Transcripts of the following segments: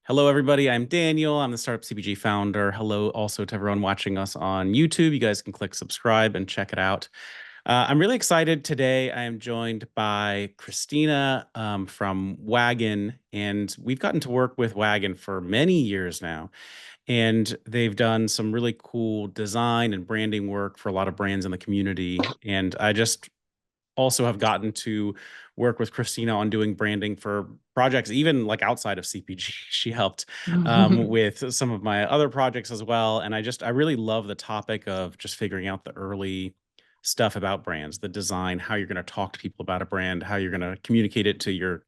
Hello, everybody. I'm Daniel. I'm the Startup CPG founder. Hello also to everyone watching us on YouTube. You guys can click subscribe and check it out. I'm really excited today. I am joined by Cristina from Wagon, and we've gotten to work with Wagon for many years now. And they've done some really cool design and branding work for a lot of brands in the community. And I just also have gotten to work with Cristina on doing branding for projects, even like outside of CPG. She helped with some of my other projects as well. And I really love the topic of just figuring out the early stuff about brands, the design, how you're going to talk to people about a brand, how you're going to communicate it to your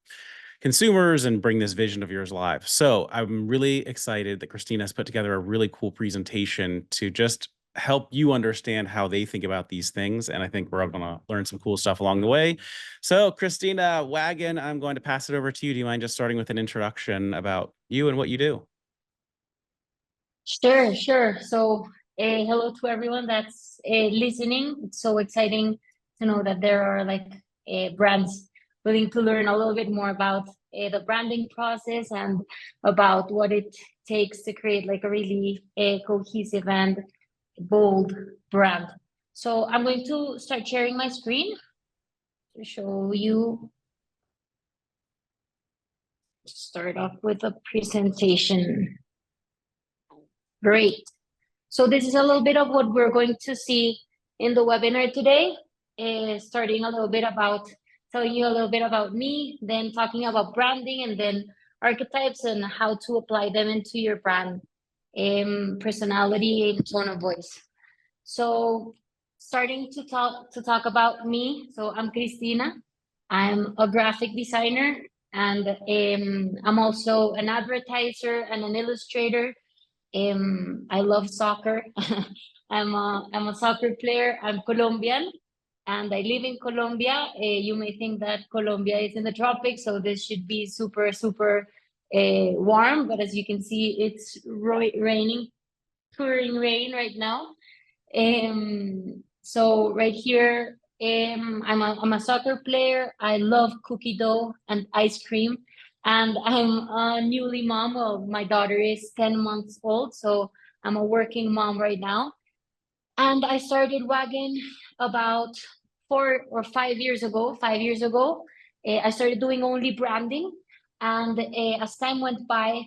consumers and bring this vision of yours live. So I'm really excited that Cristina has put together a really cool presentation to just help you understand how they think about these things. And I think we're going to learn some cool stuff along the way. So Cristina, Wagon, I'm going to pass it over to you. Do you mind just starting with an introduction about you and what you do? Sure. So, hello to everyone that's listening. It's so exciting to know that there are brands willing to learn a little bit more about the branding process and about what it takes to create like a really cohesive and bold brand. So, I'm going to start sharing my screen to show you. Start off with a presentation. Great. So this is a little bit of what we're going to see in the webinar today, starting a little bit about telling you a little bit about me, then talking about branding, and then archetypes and how to apply them into your brand, personality and tone of voice. So starting to talk about me. So I'm Cristina. I'm a graphic designer, and I'm also an advertiser and an illustrator. I love soccer. I'm a soccer player. I'm Colombian, and I live in Colombia. You may think that Colombia is in the tropics, so this should be super warm. But as you can see, it's raining, pouring rain right now. So right here, I'm a soccer player. I love cookie dough and ice cream. And I'm a newly mom. Well, my daughter is 10 months old, so I'm a working mom right now. And I started Wagon about 4 or 5 years ago. 5 years ago, I started doing only branding. And as time went by,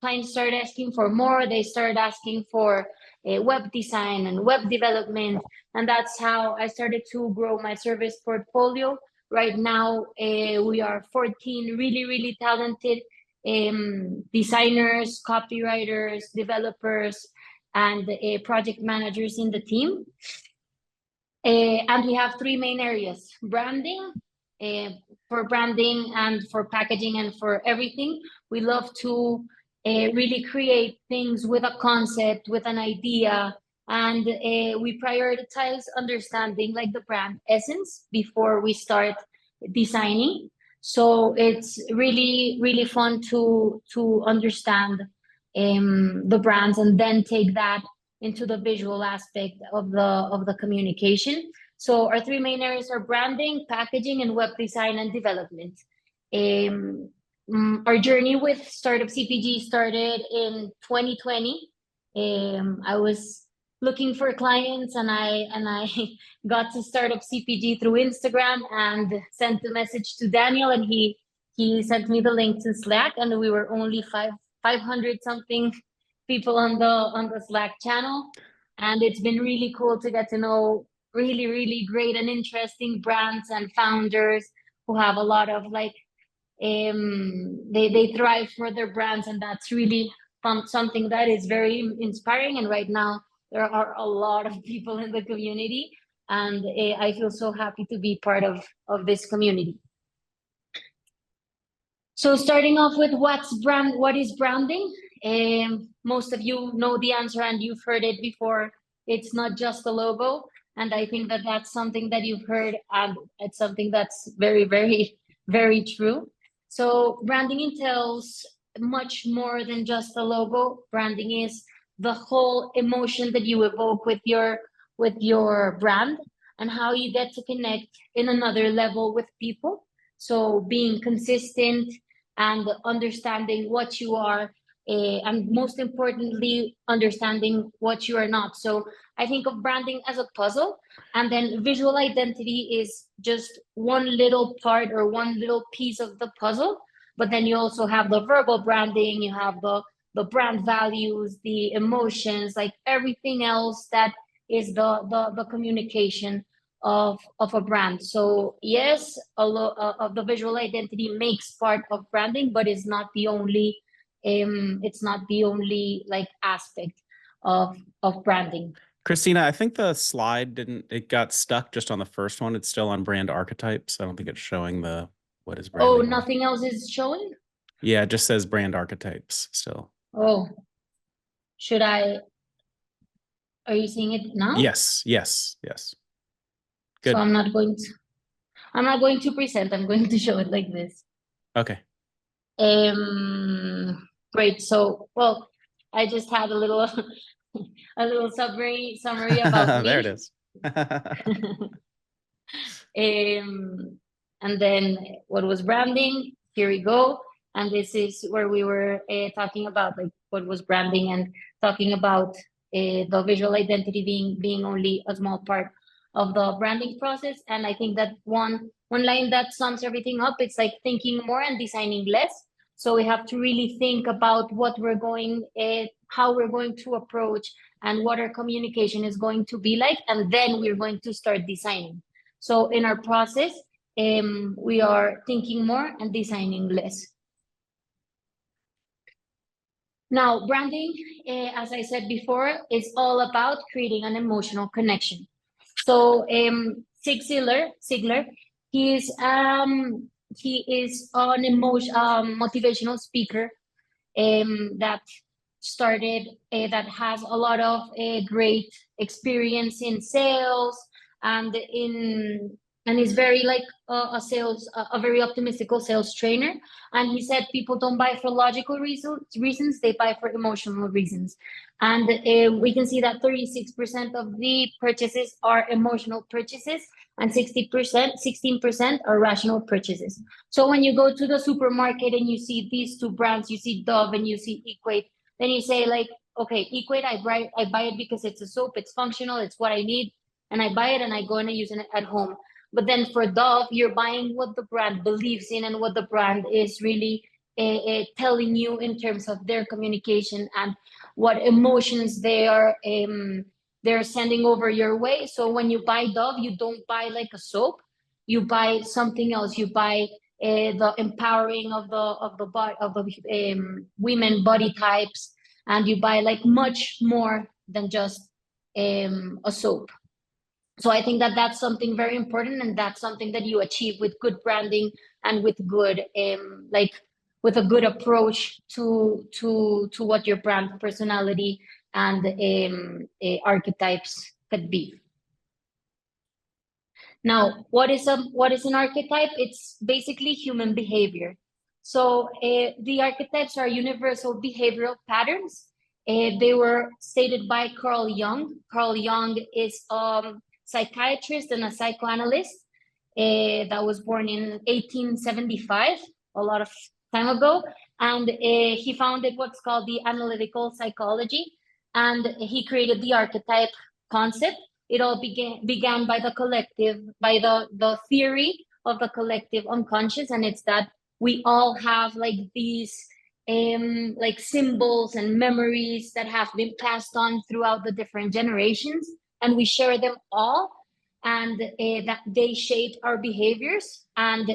clients started asking for more. They started asking for web design and web development. And that's how I started to grow my service portfolio. Right now, we are 14 really talented designers, copywriters, developers, and project managers in the team. And we have three main areas: branding, for branding and for packaging and for everything. We love to really create things with a concept, with an idea, and we prioritize understanding like the brand essence before we start designing. So it's really fun to understand the brands and then take that into the visual aspect of the communication. So our three main areas are branding, packaging, and web design and development. Our journey with Startup CPG started in 2020. I was looking for clients, and I got to Startup CPG through Instagram and sent a message to Daniel, and he sent me the link to Slack, and we were only 500 something people on the Slack channel, and it's been really cool to get to know really great and interesting brands and founders who have a lot of they thrive for their brands, and that's really something that is very inspiring. And right now there are a lot of people in the community, and I feel so happy to be part of this community. So starting off with what is branding? Most of you know the answer and you've heard it before. It's not just a logo. And I think that that's something that you've heard, and it's something that's very true. So branding entails much more than just a logo. Branding is the whole emotion that you evoke with your brand, and how you get to connect in another level with people. So being consistent and understanding what you are, and most importantly, understanding what you are not. So I think of branding as a puzzle, and then visual identity is just one little part or one little piece of the puzzle. But then you also have the verbal branding, you have the brand values, the emotions, like everything else that is the communication of a brand. So yes, a lot of the visual identity makes part of branding, but it's not the only like aspect of branding. Christina, I think the slide it got stuck just on the first one. It's still on brand archetypes. I don't think it's showing what is branding. Oh, nothing else is showing? Yeah, it just says brand archetypes still. Oh, are you seeing it now? Yes. Good. So I'm not going to present, I'm going to show it like this. Okay. Great. So, well, I just had a little summary about me. There it is. And then what was branding? Here we go. And this is where we were talking about like what was branding, and talking about the visual identity being only a small part of the branding process. And I think that one line that sums everything up, it's like thinking more and designing less. So we have to really think about what how we're going to approach and what our communication is going to be like, and then we're going to start designing. So in our process, we are thinking more and designing less. Now, branding, as I said before, is all about creating an emotional connection. So Zig Ziglar, he is an motivational speaker that has a lot of great experience in sales, and is very like a very optimistic sales trainer. And he said people don't buy for logical reasons, they buy for emotional reasons. And we can see that 36% of the purchases are emotional purchases, and 16% are rational purchases. So when you go to the supermarket and you see these two brands, you see Dove and you see Equate, then you say like, okay, Equate, I buy it because it's a soap, it's functional, it's what I need, and I buy it and I go and I use it at home. But then for Dove, you're buying what the brand believes in and what the brand is really telling you in terms of their communication and what emotions they're sending over your way. So when you buy Dove, you don't buy like a soap, you buy something else. You buy the empowering of the women body types, and you buy like much more than just a soap. So I think that that's something very important, and that's something that you achieve with good branding and with good with a good approach to what your brand personality and archetypes could be. Now, what is an archetype? It's basically human behavior. So the archetypes are universal behavioral patterns. They were stated by Carl Jung. Carl Jung is psychiatrist and a psychoanalyst that was born in 1875, a lot of time ago. And he founded what's called the analytical psychology, and he created the archetype concept. It all began by the theory of the collective unconscious, and it's that we all have like these like symbols and memories that have been passed on throughout the different generations, and we share them all, and that they shaped our behaviors. And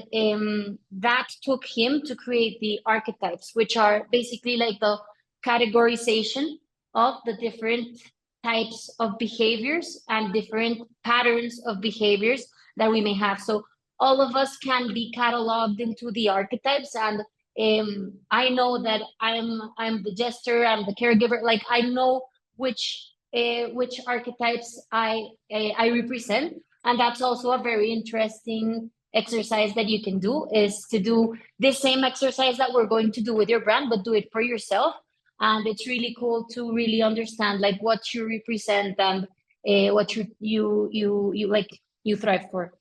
that took him to create the archetypes, which are basically like the categorization of the different types of behaviors and different patterns of behaviors that we may have. So all of us can be cataloged into the archetypes, and I know that I'm the jester, I'm the caregiver. Like I know which archetypes I represent, and that's also a very interesting exercise that you can do, is to do this same exercise that we're going to do with your brand, but do it for yourself. And it's really cool to really understand like what you represent and what you thrive for.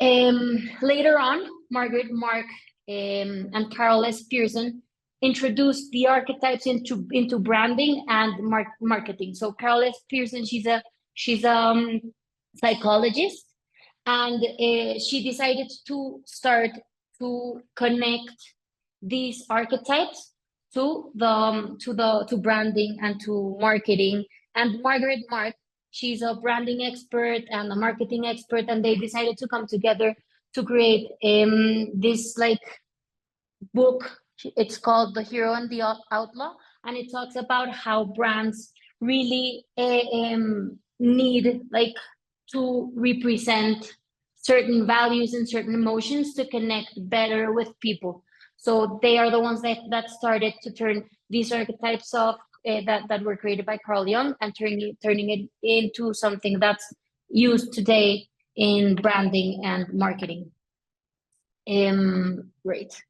Later on, Mark and Carol S. Pearson introduced the archetypes into branding and marketing. So Carol S. Pearson, she's a psychologist, and she decided to start to connect these archetypes to branding and to marketing. And Margaret Mark, she's a branding expert and a marketing expert, and they decided to come together to create this like book. It's called The Hero and the Outlaw, and it talks about how brands really need like to represent certain values and certain emotions to connect better with people. So they are the ones that started to turn these archetypes of that were created by Carl Jung and turning it into something that's used today in branding and marketing. Great.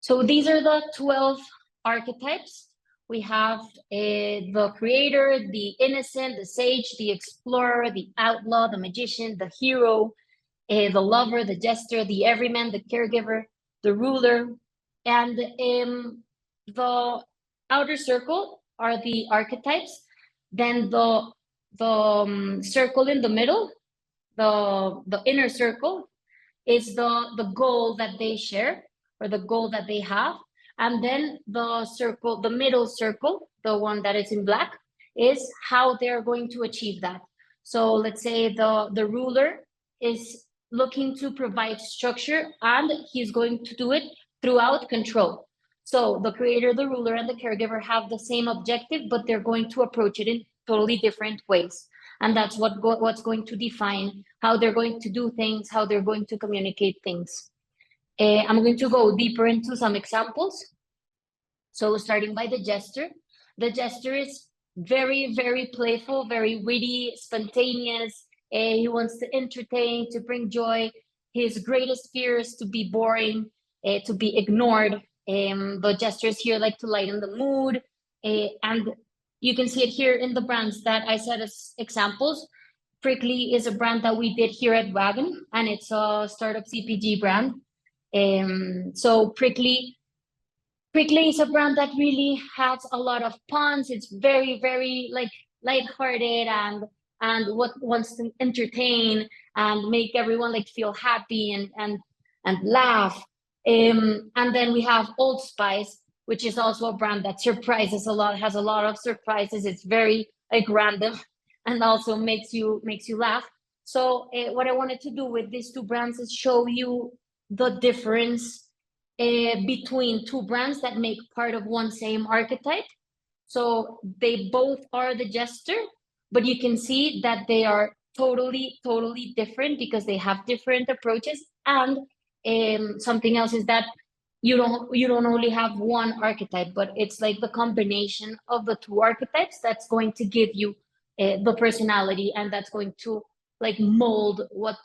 So these are the 12 archetypes. We have the creator, the innocent, the sage, the explorer, the outlaw, the magician, the hero, the lover, the jester, the everyman, the caregiver, the ruler. And the outer circle are the archetypes. Then the circle in the middle, the inner circle, is the goal that they share, or the goal that they have. And then the circle, the middle circle, the one that is in black, is how they're going to achieve that. So let's say the ruler is looking to provide structure, and he's going to do it throughout control. So the creator, the ruler, and the caregiver have the same objective, but they're going to approach it in totally different ways. And that's what's going to define how they're going to do things, how they're going to communicate things. I'm going to go deeper into some examples. So starting by the jester. The jester is very, very playful, very witty, spontaneous. He wants to entertain, to bring joy. His greatest fear is to be boring, to be ignored. The gestures here like to lighten the mood. And you can see it here in the brands that I said as examples. Prickly is a brand that we did here at Wagon, and it's a startup CPG brand. So Prickly is a brand that really has a lot of puns. It's very, very like lighthearted and what wants to entertain and make everyone like feel happy and laugh. And then we have Old Spice, which is also a brand that surprises a lot, has a lot of surprises. It's very like random and also makes you laugh. So what I wanted to do with these two brands is show you the difference between two brands that make part of one same archetype. So they both are the jester, but you can see that they are totally different because they have different approaches. And something else is that you don't only have one archetype, but it's like the combination of the two archetypes that's going to give you the personality, and that's going to like mold what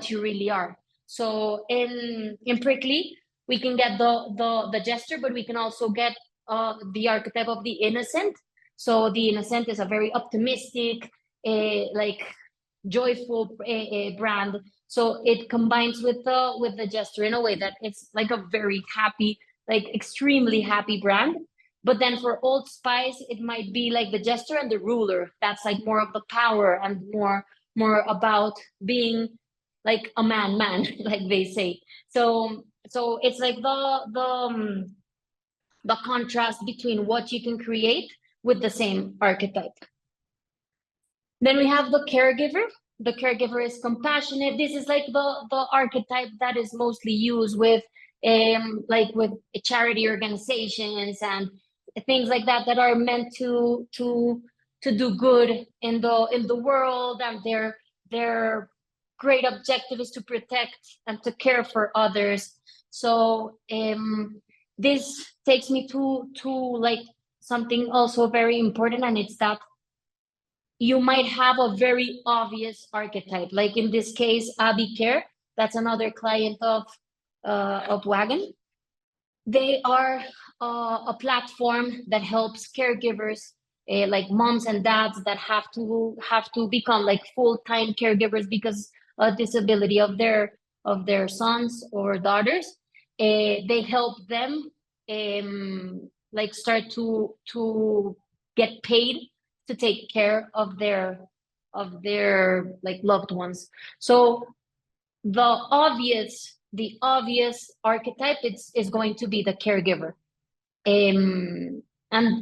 you really are. So in Prickly, we can get the jester, but we can also get the archetype of the innocent. So the innocent is a very optimistic, like joyful brand. So it combines with the jester in a way that it's like a very happy, like extremely happy brand. But then for Old Spice, it might be like the jester and the ruler. That's like more of the power and more about being like a man, like they say. So it's like the contrast between what you can create with the same archetype. Then we have the caregiver. The caregiver is compassionate. This is like the archetype that is mostly used with with charity organizations and things like that are meant to do good in the world, and their great objective is to protect and to care for others. So this takes me to like something also very important, and it's that you might have a very obvious archetype. Like in this case, Abby Care, that's another client of Wagon. They are a platform that helps caregivers, like moms and dads that have to become like full-time caregivers because of disability of their sons or daughters. they help them like start to get paid to take care of their like loved ones. So the obvious archetype is going to be the caregiver. And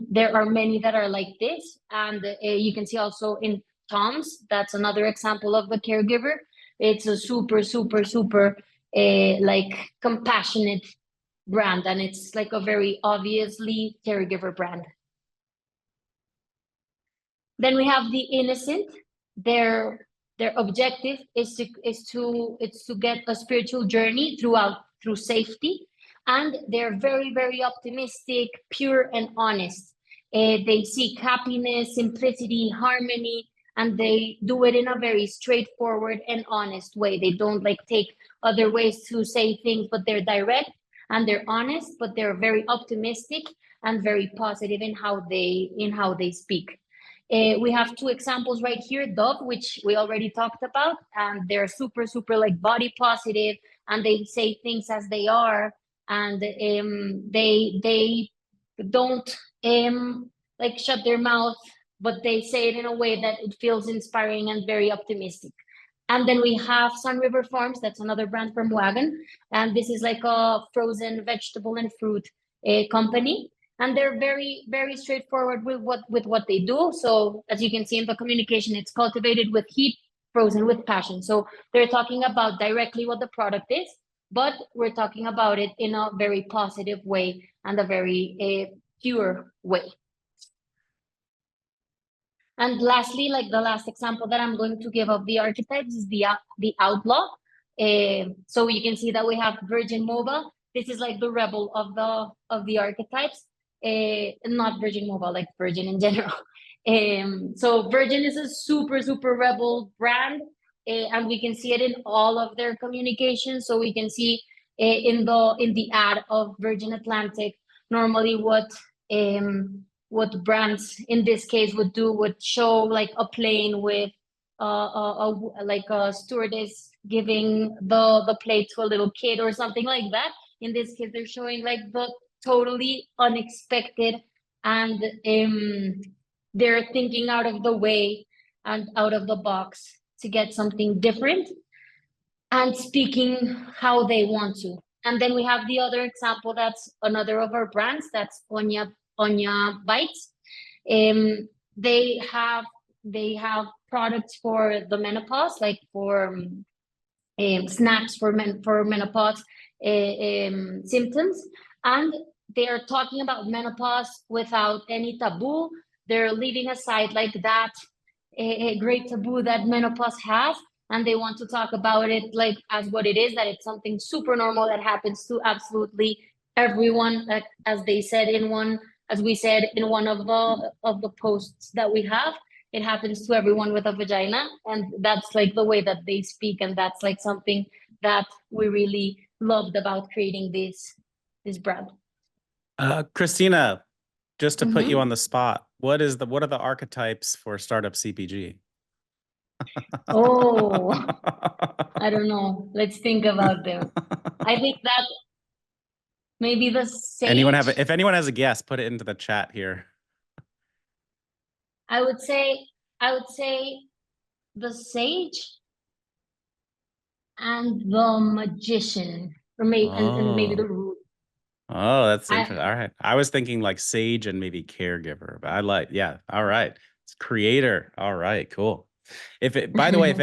there are many that are like this. And you can see also in Tom's, that's another example of the caregiver. It's a super, super, super like compassionate brand. And it's like a very obviously caregiver brand. Then we have the innocent. Their objective is to get a spiritual journey through safety, and they're very, very optimistic, pure, and honest. They seek happiness, simplicity, harmony, and they do it in a very straightforward and honest way. They don't like take other ways to say things, but they're direct and they're honest, but they're very optimistic and very positive in how they speak. We have two examples right here, Dove, which we already talked about, and they're super, super like body positive, and they say things as they are, and they don't like shut their mouth, but they say it in a way that it feels inspiring and very optimistic. And then we have Sun River Farms, that's another brand from Wagon, and this is like a frozen vegetable and fruit company. And they're very, very straightforward with what they do. So as you can see in the communication, it's cultivated with heat, frozen with passion. So they're talking about directly what the product is, but we're talking about it in a very positive way and a very pure way. And lastly, like the last example that I'm going to give of the archetypes is the outlaw. So you can see that we have Virgin Mobile. This is like the rebel of the archetypes. Not Virgin Mobile, like Virgin in general. So Virgin is a super, super rebel brand, and we can see it in all of their communications. So we can see in the ad of Virgin Atlantic, normally what brands in this case would show like a plane with like a stewardess giving the plate to a little kid or something like that. In this case, they're showing like the totally unexpected, and they're thinking out of the way and out of the box to get something different and speaking how they want to. And then we have the other example, that's another of our brands, that's Onya Bites. They have products for the menopause, like for snacks for menopause symptoms, and they are talking about menopause without any taboo. They're leaving aside like that a great taboo that menopause has, and they want to talk about it like as what it is, that it's something super normal that happens to absolutely everyone. Like as we said in one of the posts that we have, it happens to everyone with a vagina, and that's like the way that they speak, and that's like something that we really loved about creating this brand. Cristina, just to put you on the spot, what are the archetypes for Startup CPG? Oh, I don't know. Let's think about them. I think that maybe the sage. If anyone has a guess, put it into the chat here. I would say the sage and the magician, or maybe the root. Oh, that's interesting. All right. I was thinking like sage and maybe caregiver, but yeah. All right. It's creator. All right, cool. By the way, if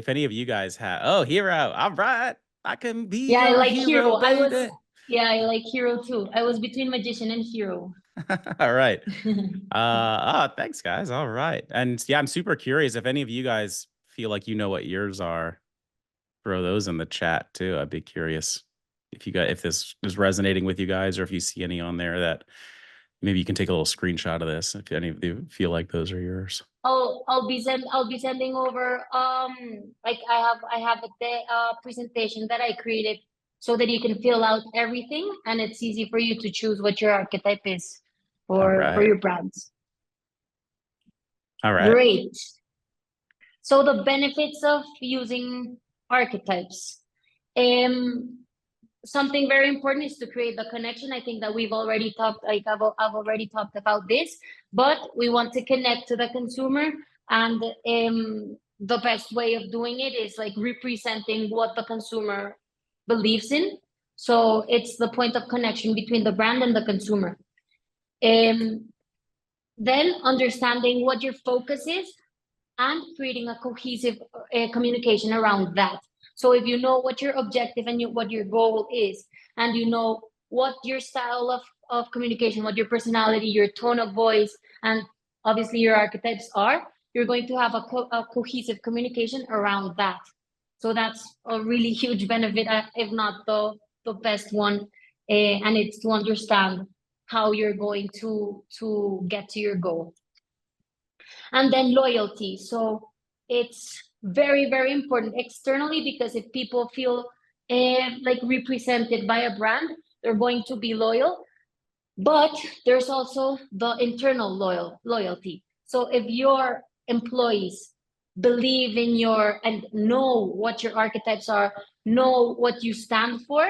any of you guys have, hero. All right. I can be I like hero. baby. I like hero too. I was between magician and hero. All right. Thanks guys. All right. And yeah, I'm super curious if any of you guys feel like you know what yours are. Throw those in the chat too. I'd be curious if this is resonating with you guys, or if you see any on there that maybe you can take a little screenshot of this if any of you feel like those are yours. I'll be sending over like I have a presentation that I created so that you can fill out everything, and it's easy for you to choose what your archetype is for your brands. All right. Great. So the benefits of using archetypes. something very important is to create the connection. I think that we've already talked, like I've already talked about this, but we want to connect to the consumer, and the best way of doing it is like representing what the consumer believes in. So it's the point of connection between the brand and the consumer. Then understanding what your focus is and creating a cohesive communication around that. So if you know what your objective and what your goal is, and you know what your style of communication, what your personality, your tone of voice, and obviously your archetypes are, you're going to have a cohesive communication around that. So that's a really huge benefit, if not the best one. And it's to understand how you're going to get to your goal. And then loyalty. So it's very, very important externally, because if people feel like represented by a brand, they're going to be loyal. But there's also the internal loyalty. So if your employees believe in and know what your archetypes are, know what you stand for,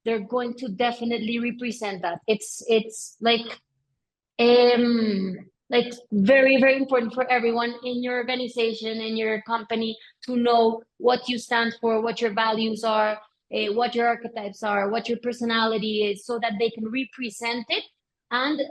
they're going to definitely represent that. It's like very, very important for everyone in your organization, in your company, to know what you stand for, what your values are, what your archetypes are, what your personality is, so that they can represent it and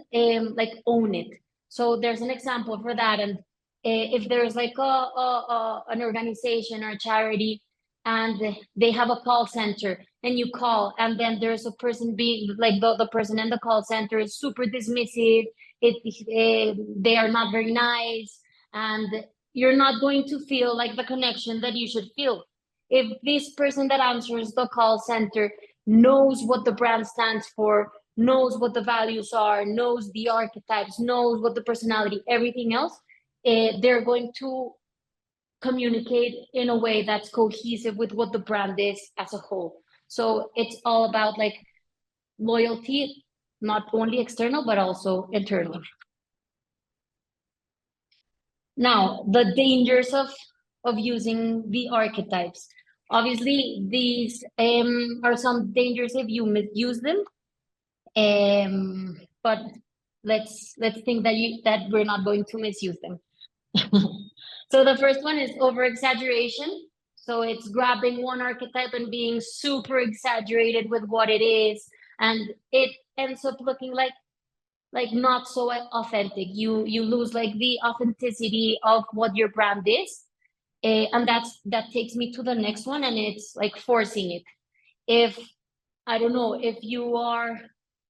like own it. So there's an example for that. And if there's like an organization or a charity, and they have a call center, and you call, and then there's a person being like the person in the call center is super dismissive, they are not very nice, and you're not going to feel like the connection that you should feel. If this person that answers the call center knows what the brand stands for, knows what the values are, knows the archetypes, knows what the personality, everything else, they're going to communicate in a way that's cohesive with what the brand is as a whole. So it's all about like loyalty, not only external, but also internal. Now, the dangers of using the archetypes. Obviously, these are some dangers if you misuse them. But let's think that we're not going to misuse them. So the first one is over exaggeration. So it's grabbing one archetype and being super exaggerated with what it is, and it ends up looking like not so authentic. You lose like the authenticity of what your brand is, and that takes me to the next one, and it's like forcing it. If I don't know, if you are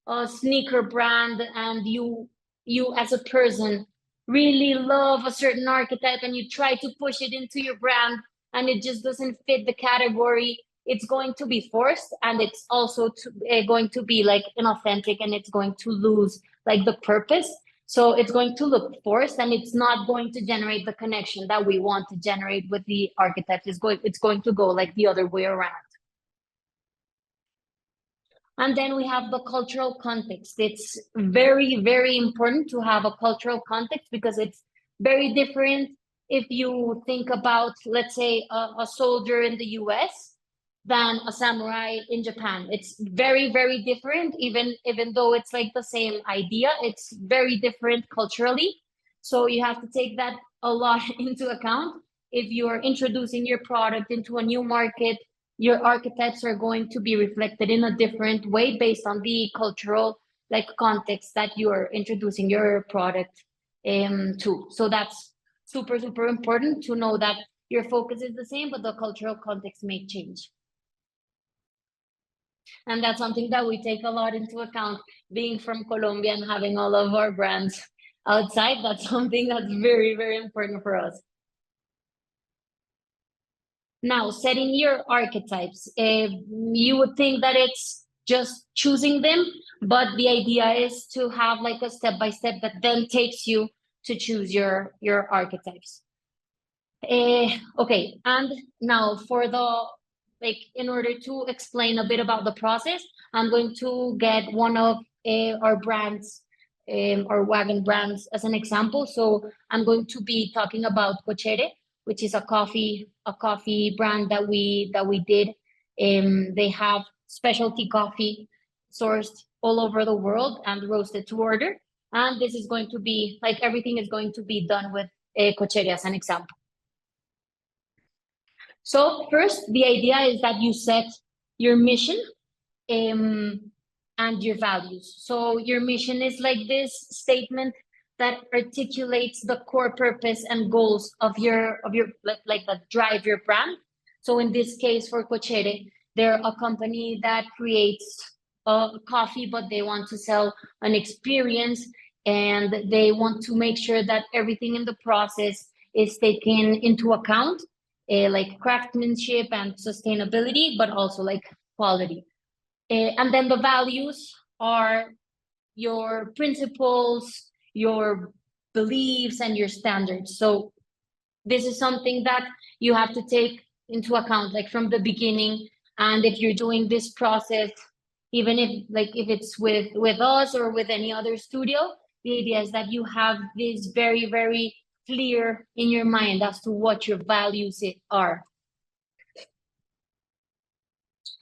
a sneaker brand and you as a person really love a certain archetype and you try to push it into your brand and it just doesn't fit the category, it's going to be forced, and it's also going to be like inauthentic, and it's going to lose like the purpose. So it's going to look forced, and it's not going to generate the connection that we want to generate with the archetypes. It's going to go like the other way around. And then we have the cultural context. It's very, very important to have a cultural context, because it's very different if you think about, let's say, a soldier in the US than a samurai in Japan. It's very, very different, even though it's like the same idea, it's very different culturally. So you have to take that a lot into account. If you're introducing your product into a new market, your archetypes are going to be reflected in a different way based on the cultural like context that you're introducing your product to. So that's super, super important to know that your focus is the same, but the cultural context may change. And that's something that we take a lot into account, being from Colombia and having all of our brands outside. That's something that's very, very important for us. Now, setting your archetypes, you would think that it's just choosing them, but the idea is to have like a step-by-step that then takes you to choose your archetypes. Okay, and now for in order to explain a bit about the process, I'm going to get one of our brands, our Wagon brands as an example. So I'm going to be talking about Cochere, which is a coffee brand that we did. They have specialty coffee sourced all over the world and roasted to order. And this is going to be, like, everything is going to be done with Cochete as an example. So first, the idea is that you set your mission and your values. So your mission is like this statement that articulates the core purpose and goals of your like that drive your brand. So in this case for Cochete, they're a company that creates coffee, but they want to sell an experience, and they want to make sure that everything in the process is taken into account, like craftsmanship and sustainability, but also like quality. And then the values are your principles, your beliefs, and your standards. So this is something that you have to take into account, like from the beginning. And if you're doing this process, even if it's with us or with any other studio, the idea is that you have this very, very clear in your mind as to what your values are.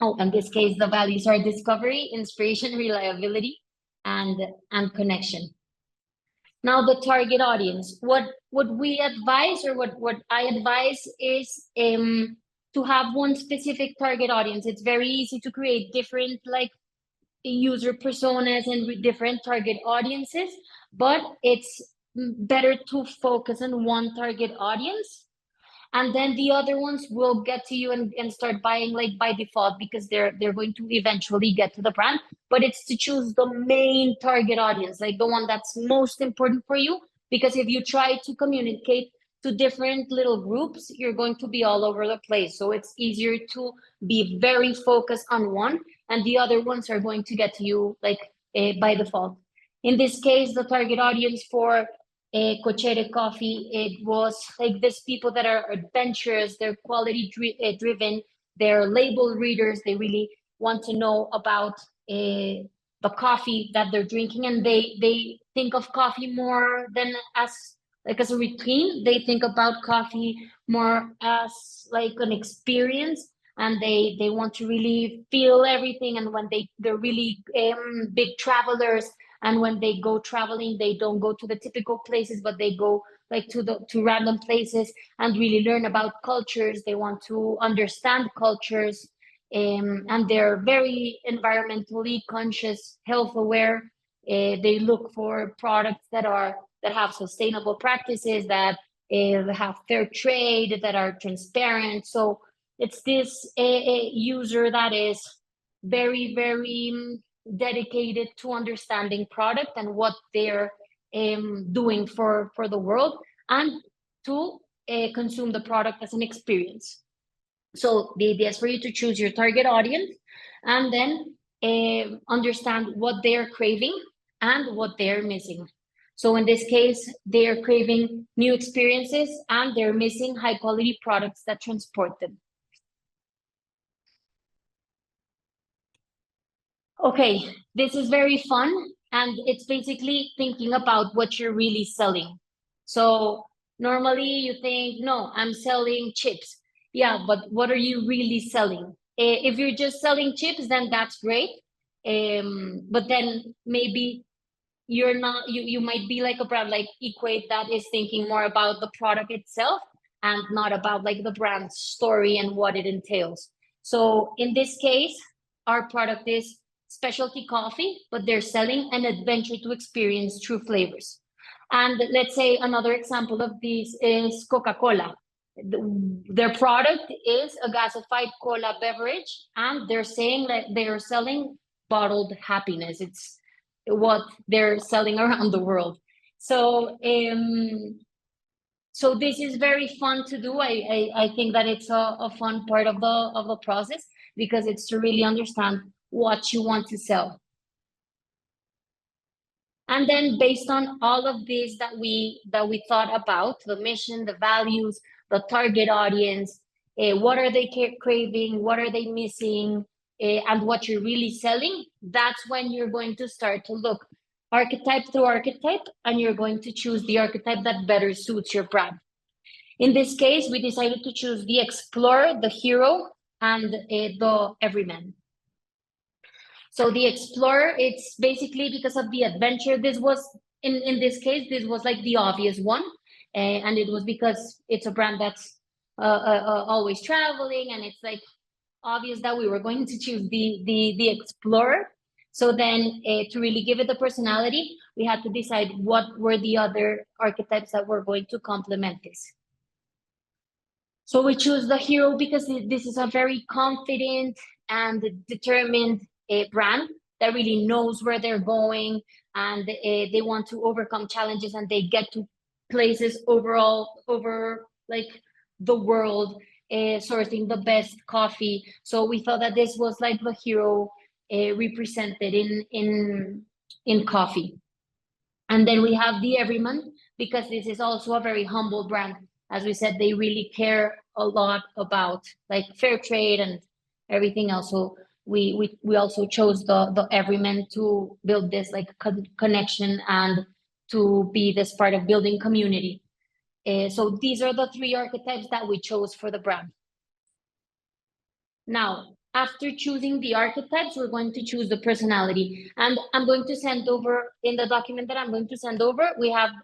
Oh, in this case, the values are discovery, inspiration, reliability, and connection. Now, the target audience. What we advise, or what I advise, is to have one specific target audience. It's very easy to create different like user personas and different target audiences, but it's better to focus on one target audience, and then the other ones will get to you and start buying like by default, because they're going to eventually get to the brand. But it's to choose the main target audience, like the one that's most important for you, because if you try to communicate to different little groups, you're going to be all over the place. So it's easier to be very focused on one, and the other ones are going to get to you like by default. In this case, the target audience for Cochete Coffee, it was like these people that are adventurous, they're quality driven, they're label readers, they really want to know about the coffee that they're drinking, and they think of coffee more than as a routine. They think about coffee more as like an experience, and they want to really feel everything. And when they're really big travelers, and when they go traveling, they don't go to the typical places, but they go like to random places and really learn about cultures. They want to understand cultures, and they're very environmentally conscious, health aware. They look for products that have sustainable practices, that have fair trade, that are transparent. So it's this user that is very, very dedicated to understanding product and what they're doing for the world, and to consume the product as an experience. So the idea is for you to choose your target audience, and then understand what they're craving and what they're missing. So in this case, they're craving new experiences, and they're missing high quality products that transport them. Okay, this is very fun, and it's basically thinking about what you're really selling. So normally you think, no, I'm selling chips. Yeah, but what are you really selling? If you're just selling chips, then that's great. But then maybe you're not, you might be like a brand like Equate that is thinking more about the product itself and not about like the brand story and what it entails. So in this case, our product is specialty coffee, but they're selling an adventure to experience true flavors. And let's say another example of this is Coca-Cola. Their product is a gasified cola beverage, and they're saying that they're selling bottled happiness. It's what they're selling around the world. So so this is very fun to do. I think that it's a fun part of the process, because it's to really understand what you want to sell. And then based on all of this that we thought about, the mission, the values, the target audience, what are they craving, what are they missing, and what you're really selling, that's when you're going to start to look archetype through archetype, and you're going to choose the archetype that better suits your brand. In this case, we decided to choose the explorer, the hero, and the everyman. So the explorer, it's basically because of the adventure. This was, in this case, this was like the obvious one. And it was because it's a brand that's always traveling, and it's like obvious that we were going to choose the explorer. So then to really give it the personality, we had to decide what were the other archetypes that were going to complement this. So we choose the hero because this is a very confident and determined brand that really knows where they're going, and they want to overcome challenges, and they get to places over like the world, sourcing the best coffee. So we thought that this was like the hero represented in coffee. And then we have the everyman, because this is also a very humble brand. As we said, they really care a lot about like fair trade and everything else. So we also chose the everyman to build this like connection and to be this part of building community. So these are the 3 archetypes that we chose for the brand. Now, after choosing the archetypes, we're going to choose the personality. And I'm going to send over, in the document that I'm going to send over,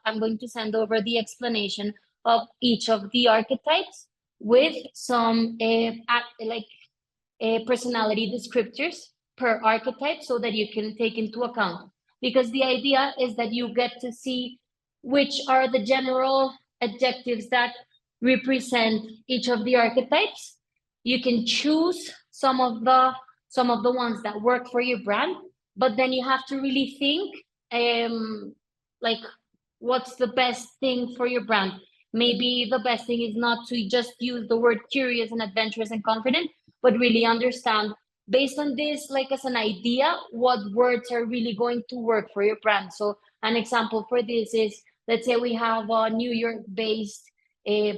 I'm going to send over the explanation of each of the archetypes with some personality descriptors per archetype, so that you can take into account. Because the idea is that you get to see which are the general adjectives that represent each of the archetypes. You can choose some of the ones that work for your brand, but then you have to really think like what's the best thing for your brand. Maybe the best thing is not to just use the word curious and adventurous and confident, but really understand, based on this, like as an idea, what words are really going to work for your brand. So an example for this is, let's say we have a New York-based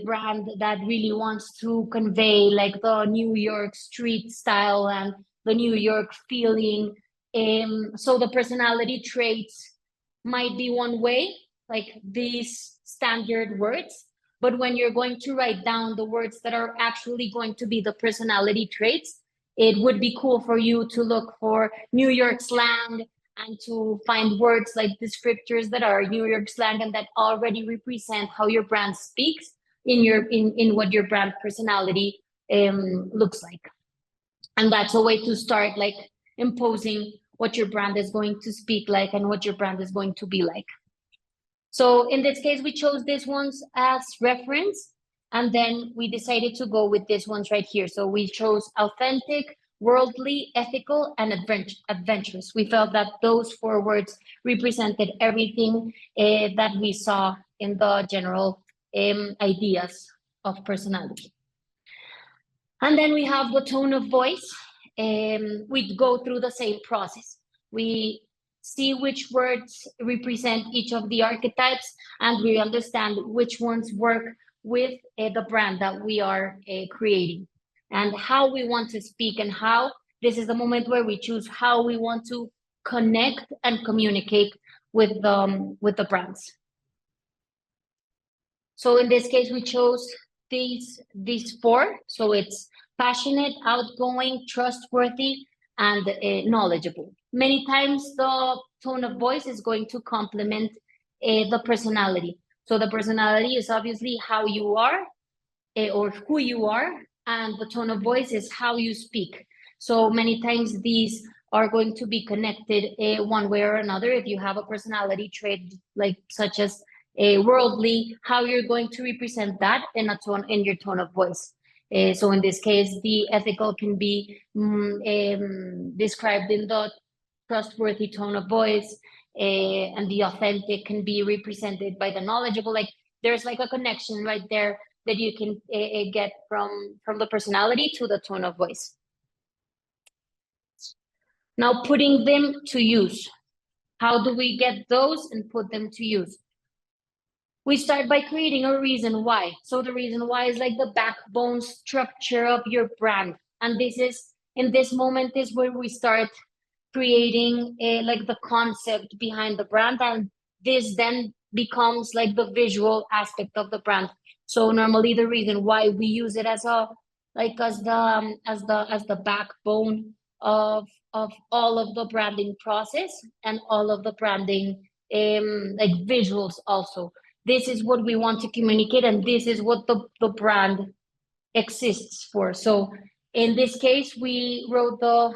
brand that really wants to convey like the New York street style and the New York feeling. So the personality traits might be one way, like these standard words. But when you're going to write down the words that are actually going to be the personality traits, it would be cool for you to look for New York slang and to find words like descriptors that are New York slang and that already represent how your brand speaks in what your brand personality looks like. And that's a way to start like imposing what your brand is going to speak like and what your brand is going to be like. So in this case, we chose these ones as reference, and then we decided to go with these ones right here. So we chose authentic, worldly, ethical, and adventurous. We felt that those 4 words represented everything that we saw in the general ideas of personality. And then we have the tone of voice. We go through the same process. We see which words represent each of the archetypes, and we understand which ones work with the brand that we are creating, and how we want to speak, and how this is the moment where we choose how we want to connect and communicate with the brands. So in this case, we chose these 4. So it's passionate, outgoing, trustworthy, and knowledgeable. Many times the tone of voice is going to complement the personality. So the personality is obviously how you are or who you are, and the tone of voice is how you speak. So many times these are going to be connected one way or another. If you have a personality trait like such as worldly, how you're going to represent that in your tone of voice. So in this case, the ethical can be described in the trustworthy tone of voice, and the authentic can be represented by the knowledgeable. Like there's like a connection right there that you can get from the personality to the tone of voice. Now putting them to use. How do we get those and put them to use? We start by creating a reason why. So the reason why is like the backbone structure of your brand. And this is, in this moment is where we start creating like the concept behind the brand. And this then becomes like the visual aspect of the brand. So normally the reason why we use it as a, like as the backbone of all of the branding process and all of the branding like visuals also. This is what we want to communicate, and this is what the brand exists for. So in this case, we wrote the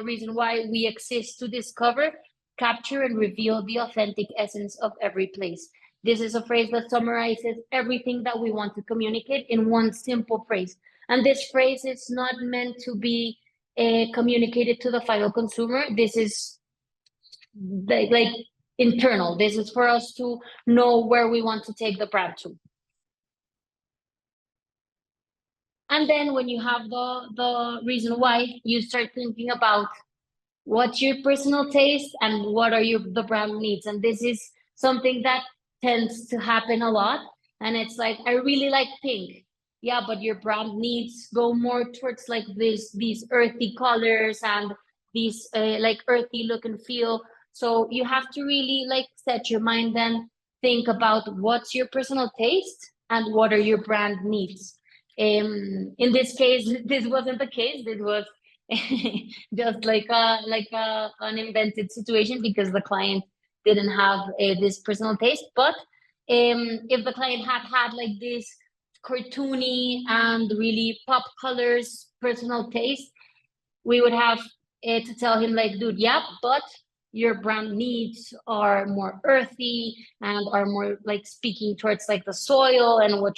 reason why we exist: to discover, capture, and reveal the authentic essence of every place. This is a phrase that summarizes everything that we want to communicate in one simple phrase. And this phrase is not meant to be communicated to the final consumer. This is like internal. This is for us to know where we want to take the brand to. And then when you have the reason why, you start thinking about what's your personal taste and what are the brand needs. And this is something that tends to happen a lot. And it's like, I really like pink. Yeah, but your brand needs go more towards like these earthy colors and these like earthy look and feel. So you have to really like set your mind and think about what's your personal taste and what are your brand needs. In this case, this wasn't the case. This was just like an invented situation because the client didn't have this personal taste. But if the client had like this cartoony and really pop colors personal taste, we would have to tell him like, dude, yeah, but your brand needs are more earthy and are more like speaking towards like the soil and what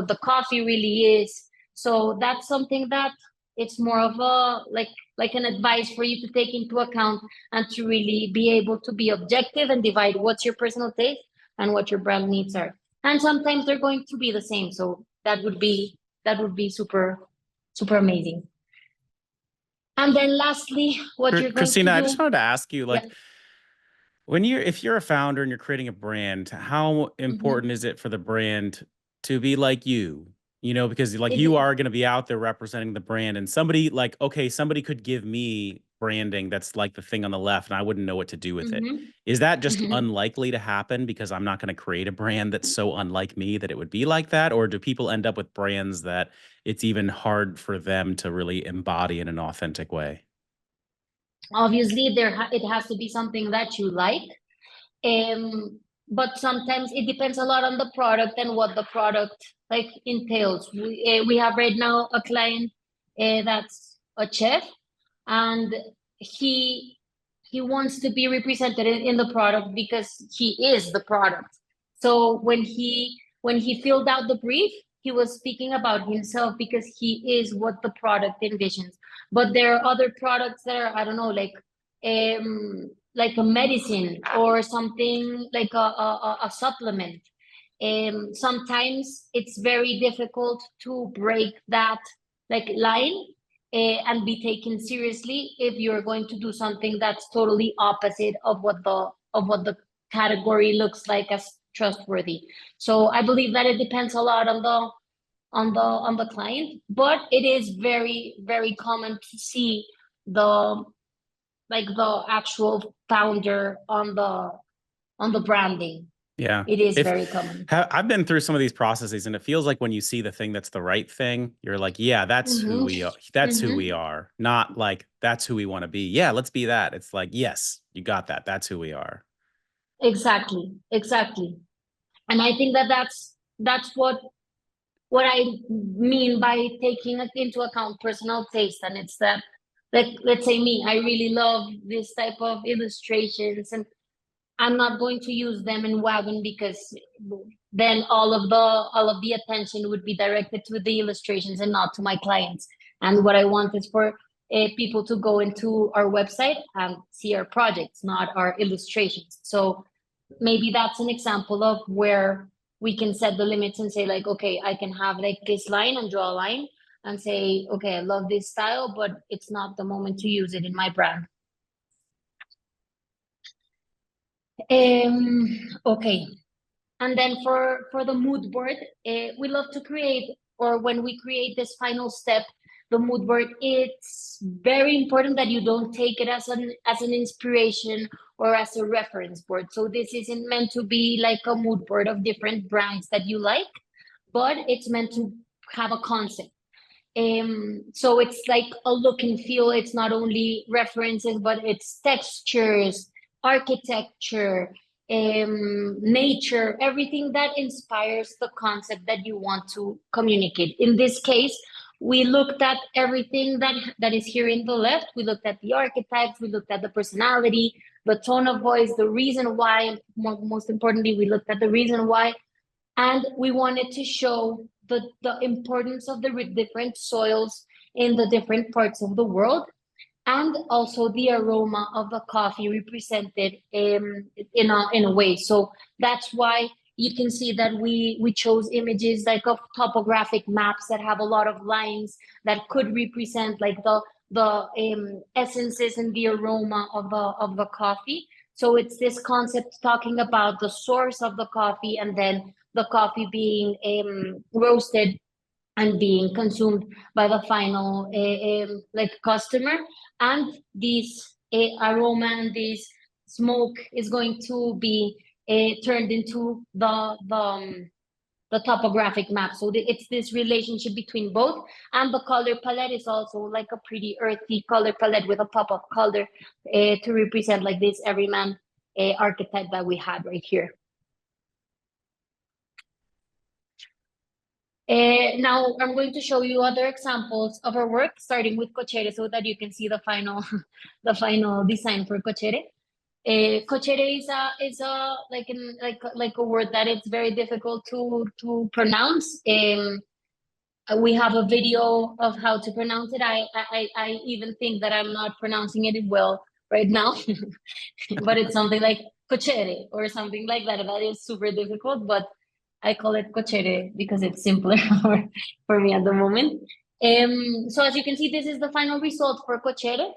the coffee really is. So that's something that it's more of a like an advice for you to take into account and to really be able to be objective and divide what's your personal taste and what your brand needs are. And sometimes they're going to be the same. So that would be super, super amazing. And then lastly, what you're going Cristina, to do. I just wanted to ask you, like, Yeah. if you're a founder and you're creating a brand, how important is it for the brand to be like you? You know, because like you are going to be out there representing the brand, and somebody like, okay, somebody could give me branding that's like the thing on the left, and I wouldn't know what to do with it. Is that just unlikely to happen because I'm not going to create a brand that's so unlike me that it would be like that? Or do people end up with brands that it's even hard for them to really embody in an authentic way? Obviously, it has to be something that you like. But sometimes it depends a lot on the product and what the product like entails. We have right now a client that's a chef, and he wants to be represented in the product because he is the product. So when he filled out the brief, he was speaking about himself because he is what the product envisions. But there are other products that are, I don't know, like a medicine or something like a supplement. Sometimes it's very difficult to break that like line and be taken seriously if you're going to do something that's totally opposite of what the category looks like as trustworthy. So I believe that it depends a lot on the client, but it is very, very common to see the actual founder on the branding. Yeah. It is very common. I've been through some of these processes, and it feels like when you see the thing that's the right thing, you're like, yeah, that's who we are. That's who we are. Not like that's who we want to be. Yeah, let's be that. It's like, yes, you got that. That's who we are. Exactly. And I think that's what I mean by taking into account personal taste. And it's that, like, let's say me, I really love this type of illustrations, and I'm not going to use them in Wagon because then all of the attention would be directed to the illustrations and not to my clients. And what I want is for people to go into our website and see our projects, not our illustrations. So maybe that's an example of where we can set the limits and say like, okay, I can have like this line and draw a line and say, okay, I love this style, but it's not the moment to use it in my brand. Okay. And then for the mood board, we love to create, or when we create this final step, the mood board, it's very important that you don't take it as an inspiration or as a reference board. So this isn't meant to be like a mood board of different brands that you like, but it's meant to have a concept. So it's like a look and feel. It's not only references, but it's textures, architecture, nature, everything that inspires the concept that you want to communicate. In this case, we looked at everything that is here in the left. We looked at the archetypes, we looked at the personality, the tone of voice, the reason why, and most importantly, we looked at the reason why. And we wanted to show the importance of the different soils in the different parts of the world, and also the aroma of the coffee represented in a way. So that's why you can see that we chose images like of topographic maps that have a lot of lines that could represent like the essences and the aroma of the coffee. So it's this concept talking about the source of the coffee, and then the coffee being roasted and being consumed by the final like customer. And this aroma and this smoke is going to be turned into the topographic map. So it's this relationship between both. And the color palette is also like a pretty earthy color palette with a pop of color to represent like this everyman archetype that we had right here. Now I'm going to show you other examples of our work, starting with Cochere, so that you can see the final the final design for Cochere. Cochere is a like a word that it's very difficult to pronounce. We have a video of how to pronounce it. I even think that I'm not pronouncing it well right now, but it's something like Cochere or something like that. That is super difficult, but I call it Cochere because it's simpler for me at the moment. So as you can see, this is the final result for Cochere.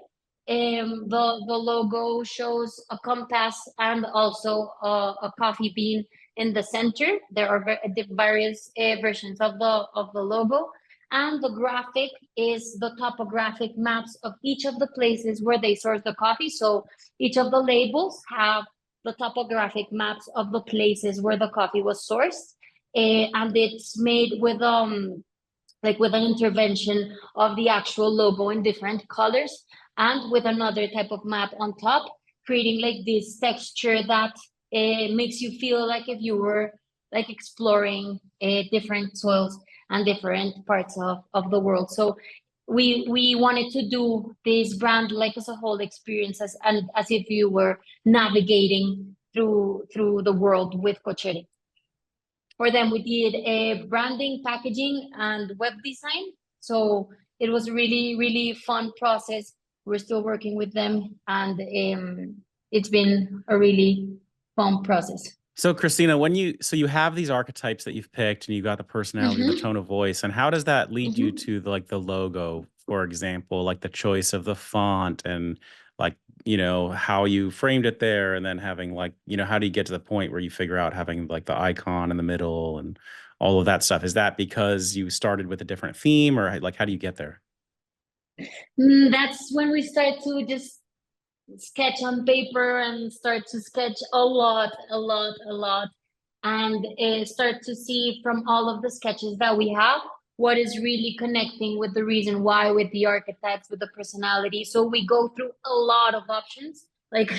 The logo shows a compass and also a coffee bean in the center. There are various versions of the logo, and the graphic is the topographic maps of each of the places where they source the coffee. So each of the labels have the topographic maps of the places where the coffee was sourced, and it's made with like with an intervention of the actual logo in different colors, and with another type of map on top, creating like this texture that makes you feel like if you were like exploring different soils and different parts of the world. So we wanted to do this brand like as a whole experience, and as if you were navigating through the world with Cochere. For them, we did branding, packaging, and web design. So it was a really, really fun process. We're still working with them, and it's been a really fun process. So Cristina, you have these archetypes that you've picked, and you got the personality, the tone of voice, and how does that lead you to the logo, for example, like the choice of the font and like, how you framed it there, and then having like, how do you get to the point where you figure out having like the icon in the middle and all of that stuff? Is that because you started with a different theme, or like, how do you get there? That's when we start to just sketch on paper and start to sketch a lot, and start to see from all of the sketches that we have what is really connecting with the reason why, with the archetypes, with the personality. So we go through a lot of options. Like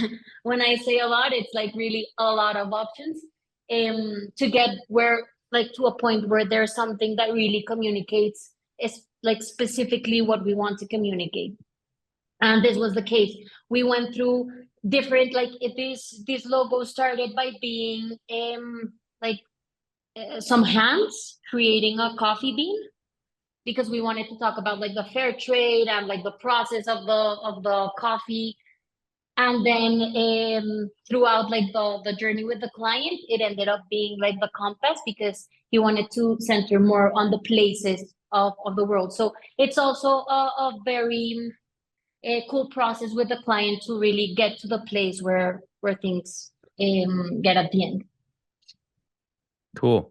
when I say a lot, it's like really a lot of options to get where, like to a point where there's something that really communicates is like specifically what we want to communicate. And this was the case. We went through different, like this logo started by being like some hands creating a coffee bean, because we wanted to talk about like the fair trade and like the process of the coffee. And then throughout like the journey with the client, it ended up being like the compass, because he wanted to center more on the places of the world. So it's also a very cool process with the client to really get to the place where things get at the end. Cool.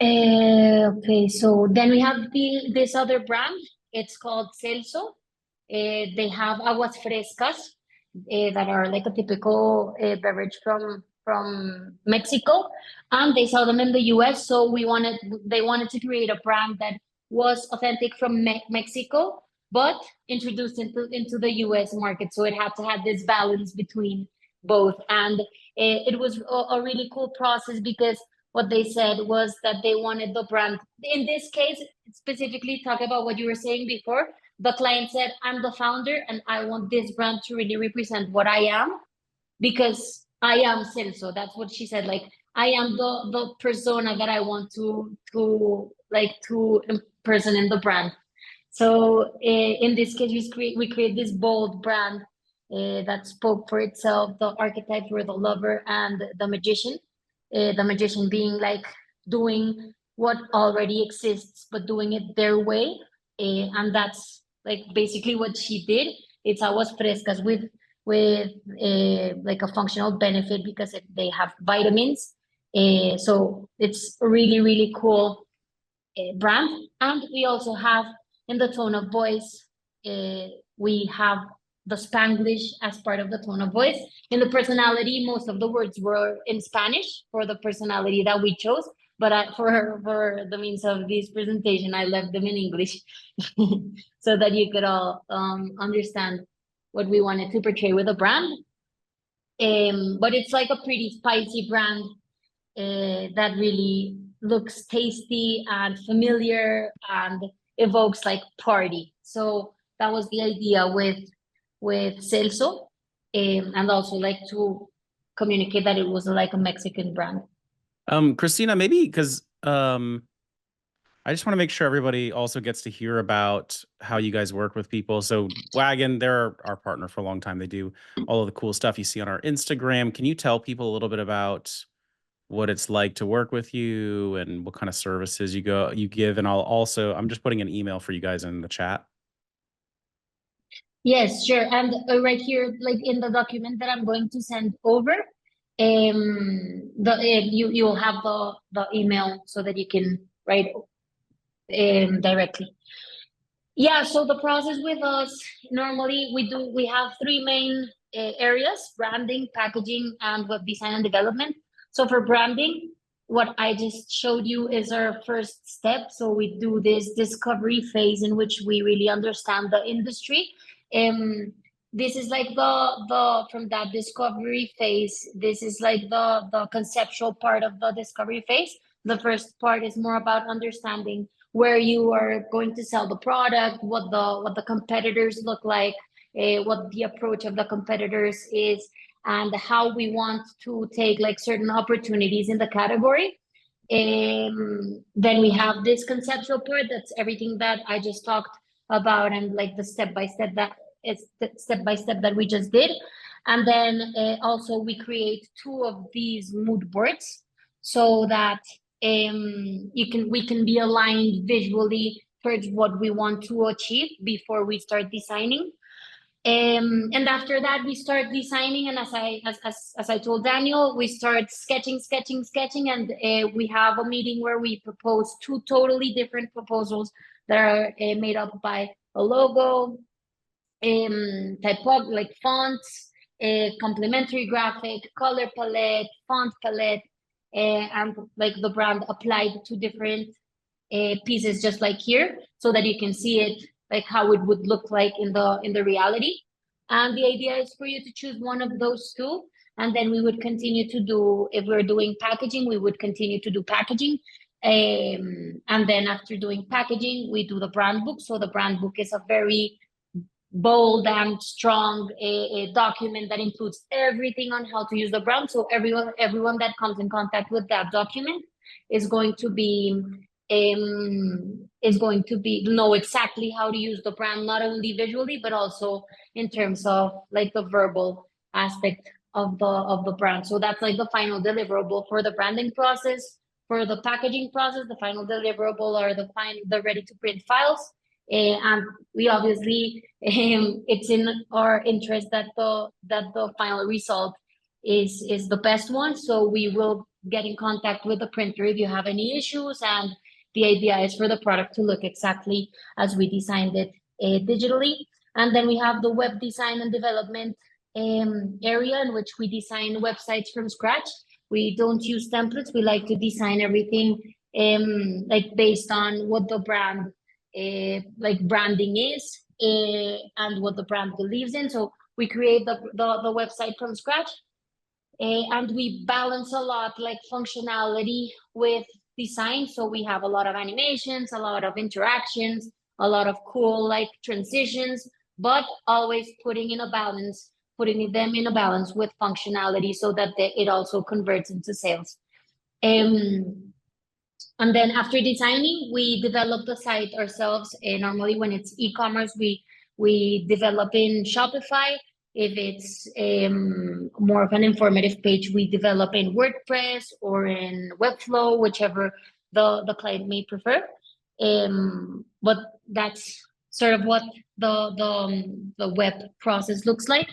Okay, so then we have this other brand. It's called Celso. They have aguas frescas that are like a typical beverage Mexico, and they sell them in the US. So they wanted to create a brand that was authentic from Mexico, but introduced into the US market. So it had to have this balance between both. And it was a really cool process, because what they said was that they wanted the brand, in this case, specifically talk about what you were saying before. The client said, I'm the founder and I want this brand to really represent what I am, because I am Celso. That's what she said. Like, I am the persona that I want to person in the brand. So in this case, we create this bold brand that spoke for itself. The archetypes were the lover and the magician. The magician being like doing what already exists, but doing it their way. And that's like basically what she did. It's aguas frescas with like a functional benefit, because they have vitamins. So it's a really, really cool brand. And we also have, in the tone of voice, we have the Spanglish as part of the tone of voice. In the personality, most of the words were in Spanish for the personality that we chose. But for the means of this presentation, I left them in English so that you could all understand what we wanted to portray with the brand. But it's like a pretty spicy brand that really looks tasty and familiar and evokes like party. So that was the idea with Celso, and also like to communicate that it was like a Mexican brand. Cristina, maybe because I just want to make sure everybody also gets to hear about how you guys work with people. So Wagon, they're our partner for a long time. They do all of the cool stuff you see on our Instagram. Can you tell people a little bit about what it's like to work with you and what kind of services you give? And I'm just putting an email for you guys in the chat. Yes, sure. And right here, like in the document that I'm going to send over, you'll have the email so that you can write directly. Yeah, so the process with us, normally we have three main areas: branding, packaging, and web design and development. So for branding, what I just showed you is our first step. So we do this discovery phase in which we really understand the industry. This is like the from that discovery phase, this is like the conceptual part of the discovery phase. The first part is more about understanding where you are going to sell the product, what the competitors look like, what the approach of the competitors is, and how we want to take like certain opportunities in the category. Then we have this conceptual part, that's everything that I just talked about, and like the step-by-step that we just did. And then also we create 2 of these mood boards, so that we can be aligned visually towards what we want to achieve before we start designing. And after that, we start designing, and as I told Daniel, we start sketching, and we have a meeting where we propose 2 totally different proposals that are made up by a logo, typography, like fonts, complementary graphic, color palette, font palette, and like the brand applied to different pieces, just like here, so that you can see it like how it would look like in the reality. And the idea is for you to choose one of those 2, and then we would continue to do, if we're doing packaging, we would continue to do packaging. And then after doing packaging, we do the brand book. So the brand book is a very bold and strong document that includes everything on how to use the brand. So everyone that comes in contact with that document is going to know exactly how to use the brand, not only visually, but also in terms of like the verbal aspect of the brand. So that's like the final deliverable for the branding process. For the packaging process, the final deliverable are the ready to print files. And we obviously, it's in our interest that the final result is the best one. So we will get in contact with the printer if you have any issues, and the idea is for the product to look exactly as we designed it digitally. And then we have the web design and development area in which we design websites from scratch. We don't use templates. We like to design everything like based on what the brand like branding is and what the brand believes in. So we create the website from scratch. And we balance a lot like functionality with design. So we have a lot of animations, a lot of interactions, a lot of cool like transitions, but always putting them in a balance with functionality so that it also converts into sales. And then after designing, we develop the site ourselves. Normally when it's e-commerce, we develop in Shopify. If it's more of an informative page, we develop in WordPress or in Webflow, whichever the client may prefer. But that's sort of what the web process looks like.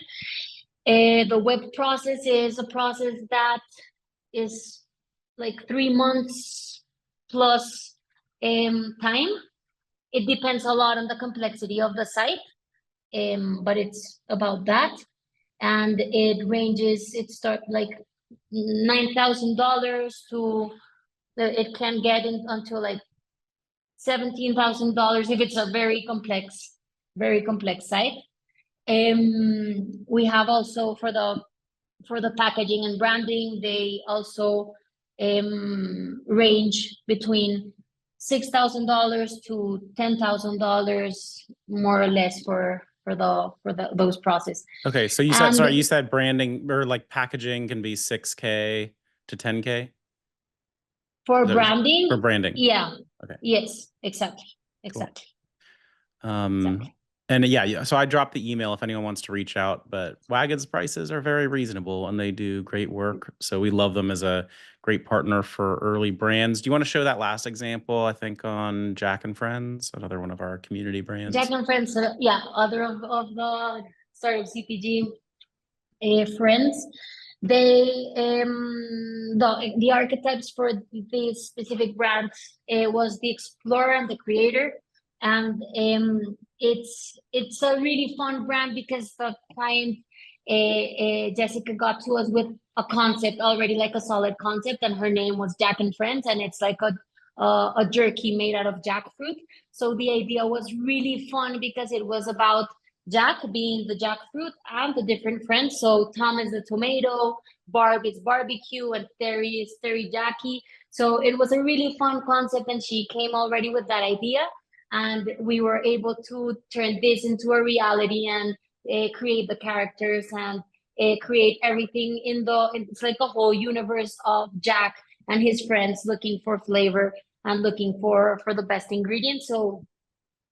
The web process is a process that is like 3 months plus time. It depends a lot on the complexity of the site, but it's about that. And it starts like $9,000 to, it can get until like $17,000 if it's a very complex site. We have also for the packaging and branding, they also range between $6,000 to $10,000 more or less for those process. Okay, so you said, sorry, you said branding or like packaging can be 6K to 10K for branding. For branding, yeah. Okay. Yes, exactly. Cool. Exactly. And yeah, so I dropped the email if anyone wants to reach out, but Wagon's prices are very reasonable and they do great work. So we love them as a great partner for early brands. Do you want to show that last example, I think, on Jack and Friends, another one of our community brands? Jack and Friends, yeah, other of the Startup CPG friends. They the archetypes for this specific brand was the explorer and the creator. And it's a really fun brand because the client Jessica got to us with a concept already, like a solid concept, and her name was Jack and Friends, and it's like a jerky made out of jackfruit. So the idea was really fun because it was about Jack being the jackfruit and the different friends. So Tom is the tomato, Barb is barbecue, and Terry is teriyaki. So it was a really fun concept, and she came already with that idea. And we were able to turn this into a reality and create the characters and create everything it's like a whole universe of Jack and his friends looking for flavor and looking for the best ingredients. So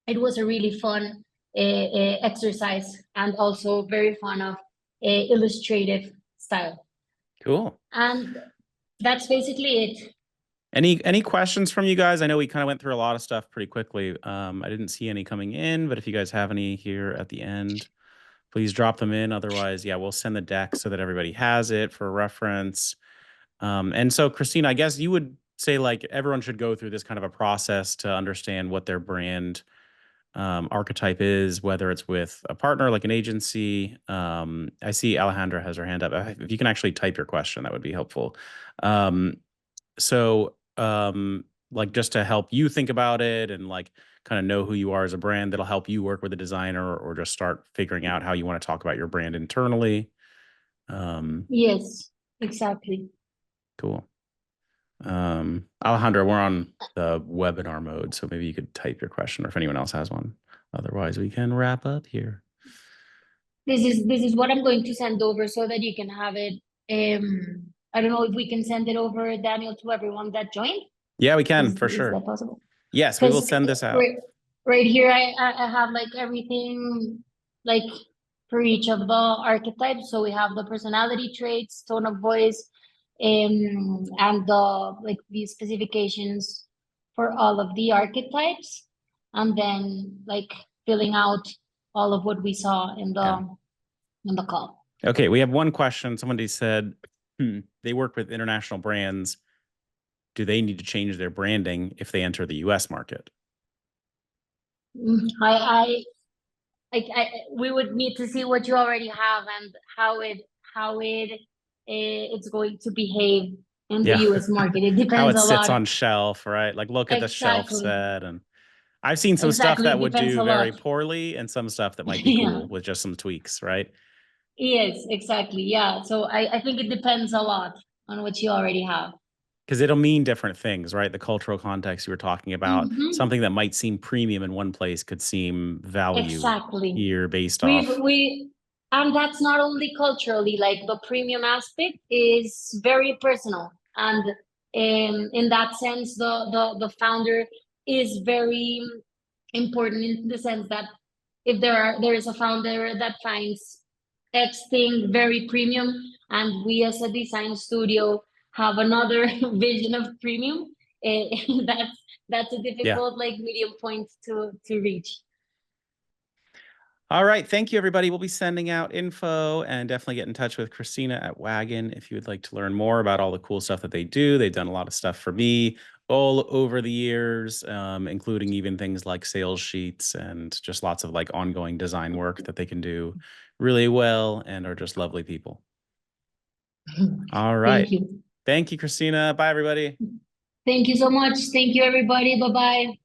it was a really fun exercise and also very fun of illustrative style. Cool. And that's basically it. Any questions from you guys? I know we kind of went through a lot of stuff pretty quickly. I didn't see any coming in, but if you guys have any here at the end, please drop them in. Otherwise, yeah, we'll send the deck so that everybody has it for reference. And so, Cristina, I guess you would say like everyone should go through this kind of a process to understand what their brand archetype is, whether it's with a partner like an agency. I see Alejandra has her hand up. If you can actually type your question, that would be helpful. Like just to help you think about it and like kind of know who you are as a brand, that'll help you work with a designer or just start figuring out how you want to talk about your brand internally. Yes, exactly. Cool. Alejandra, we're on the webinar mode, so maybe you could type your question or if anyone else has one. Otherwise, we can wrap up here. This is what I'm going to send over so that you can have it. I don't know if we can send it over, Daniel, to everyone that joined. Yeah, we can, for sure. Is that possible? Yes, we will send this out. Right here, I have like everything like for each of the archetypes. So we have the personality traits, tone of voice, and the like these specifications for all of the archetypes, and then like filling out all of what we saw in the call. Okay, we have one question. Somebody said they work with international brands. Do they need to change their branding if they enter the US market? we would need to see what you already have and it's going to behave in the Yeah. US market. It How depends it a sits lot. on shelf, right? Like look at the shelf Exactly. set. And I've seen some stuff Exactly. that It would depends do a very lot. poorly and some stuff that might be Yeah. cool with just some tweaks, right? Yes, exactly. Yeah. So I think it depends a lot on what you already have. Because it'll mean different things, right? The cultural context you were talking about, Hmm. something that might seem premium in one place could seem value Exactly. here based off. And that's not only culturally, like the premium aspect is very personal. And in that sense, the founder is very important in the sense that if there is a founder that finds X thing very premium, and we as a design studio have another vision of premium, eh, that's a Yeah. difficult like medium point to reach. All right. Thank you, everybody. We'll be sending out info and definitely get in touch with Cristina at Wagon if you would like to learn more about all the cool stuff that they do. They've done a lot of stuff for me all over the years, including even things like sales sheets and just lots of like ongoing design work that they can do really well and are just lovely people. All Thank right. you. Thank you, Cristina. Bye, everybody. Thank you so much. Thank you, everybody. Bye bye.